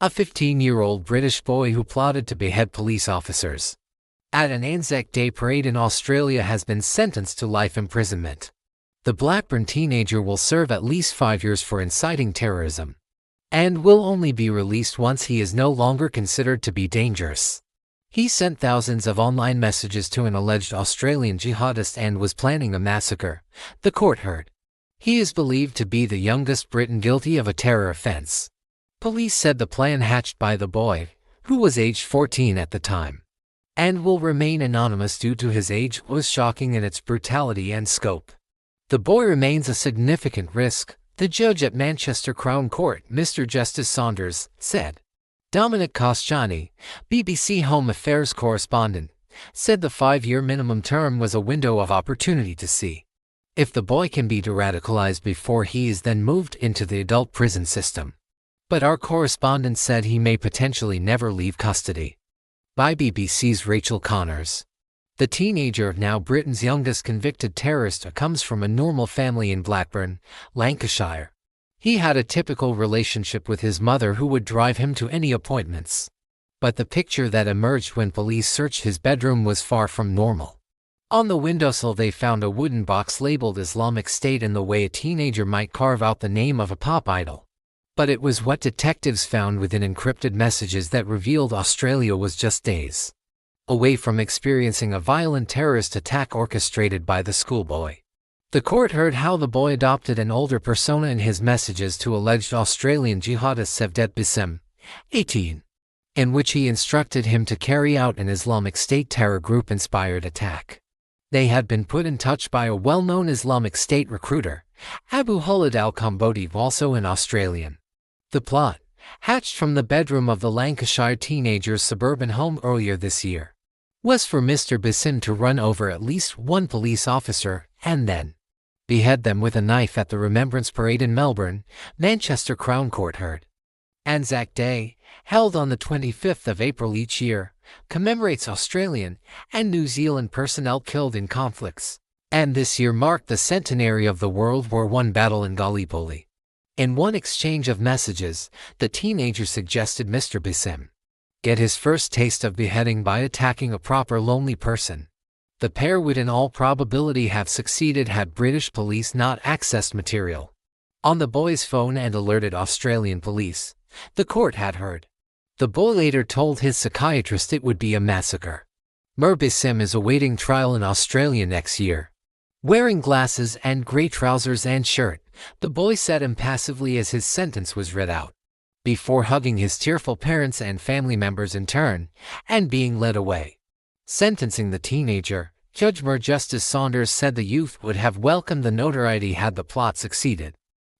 a 15-year-old British boy who plotted to behead police officers at an Anzac Day parade in Australia has been sentenced to life imprisonment. The Blackburn teenager will serve at least 5 years for inciting terrorism and will only be released once he is no longer considered to be dangerous. He sent thousands of online messages to an alleged Australian jihadist and was planning a massacre, the court heard. He is believed to be the youngest Briton guilty of a terror offense. Police said the plan hatched by the boy, who was aged 14 at the time, and will remain anonymous due to his age, was shocking in its brutality and scope. The boy remains a significant risk, the judge at Manchester Crown Court, Mr. Justice Saunders, said. Dominic Kosciani, BBC Home Affairs correspondent, said the 5-year minimum term was a window of opportunity to see if the boy can be de-radicalized before he is then moved into the adult prison system. But our correspondent said he may potentially never leave custody. By BBC's Rachel Connors. The teenager, now Britain's youngest convicted terrorist, comes from a normal family in Blackburn, Lancashire. He had a typical relationship with his mother who would drive him to any appointments. But the picture that emerged when police searched his bedroom was far from normal. On the windowsill they found a wooden box labeled Islamic State in the way a teenager might carve out the name of a pop idol. But it was what detectives found within encrypted messages that revealed Australia was just days away from experiencing a violent terrorist attack orchestrated by the schoolboy. The court heard how the boy adopted an older persona in his messages to alleged Australian jihadist Sevdet Basim, 18, in which he instructed him to carry out an Islamic State terror group-inspired attack. They had been put in touch by a well-known Islamic State recruiter, Abu Khalid al-Kambodi, also an Australian. The plot, hatched from the bedroom of the Lancashire teenager's suburban home earlier this year, was for Mr. Basim to run over at least one police officer and then behead them with a knife at the Remembrance Parade in Melbourne, Manchester Crown Court heard. Anzac Day, held on the 25th of April each year, commemorates Australian and New Zealand personnel killed in conflicts, and this year marked the centenary of the World War I battle in Gallipoli. In one exchange of messages, the teenager suggested Mr. Basim get his first taste of beheading by attacking a proper lonely person. The pair would in all probability have succeeded had British police not accessed material on the boy's phone and alerted Australian police, the court had heard. The boy later told his psychiatrist it would be a massacre. Mir Basim is awaiting trial in Australia next year. Wearing glasses and grey trousers and shirt, the boy sat impassively as his sentence was read out, before hugging his tearful parents and family members in turn, and being led away. Sentencing the teenager, Judge Mir Justice Saunders said the youth would have welcomed the notoriety had the plot succeeded.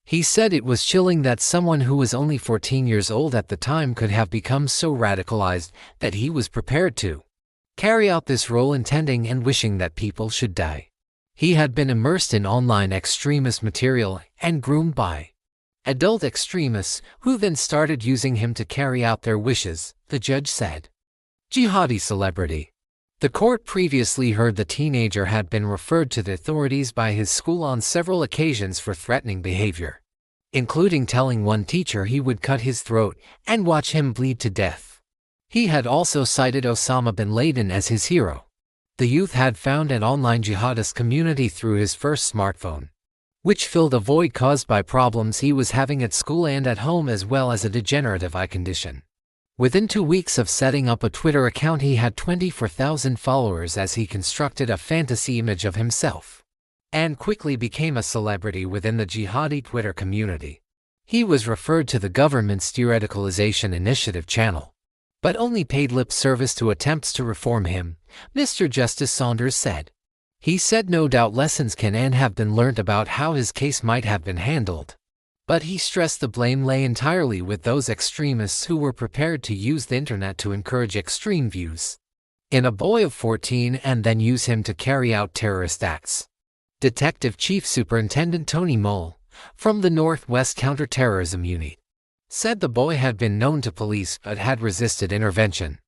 He said it was chilling that someone who was only 14 years old at the time could have become so radicalized that he was prepared to carry out this role, intending and wishing that people should die. He had been immersed in online extremist material and groomed by adult extremists who then started using him to carry out their wishes, the judge said. Jihadi celebrity. The court previously heard the teenager had been referred to the authorities by his school on several occasions for threatening behavior, including telling one teacher he would cut his throat and watch him bleed to death. He had also cited Osama bin Laden as his hero. The youth had found an online jihadist community through his first smartphone, which filled a void caused by problems he was having at school and at home, as well as a degenerative eye condition. Within 2 weeks of setting up a Twitter account, he had 24,000 followers as he constructed a fantasy image of himself, and quickly became a celebrity within the jihadi Twitter community. He was referred to the government's Radicalization initiative channel, but only paid lip service to attempts to reform him, Mr. Justice Saunders said. He said no doubt lessons can and have been learnt about how his case might have been handled, but he stressed the blame lay entirely with those extremists who were prepared to use the internet to encourage extreme views in a boy of 14 and then use him to carry out terrorist acts. Detective Chief Superintendent Tony Mole, from the Northwest Counter-Terrorism Unit, said the boy had been known to police but had resisted intervention.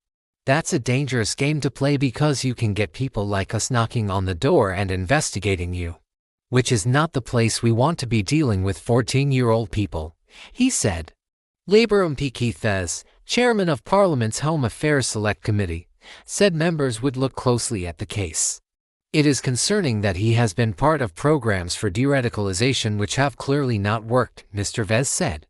That's a dangerous game to play because you can get people like us knocking on the door and investigating you, which is not the place we want to be dealing with 14-year-old people, he said. Labour MP Keith Vez, chairman of Parliament's Home Affairs Select Committee, said members would look closely at the case. It is concerning that he has been part of programs for de-radicalization which have clearly not worked, Mr. Vez said.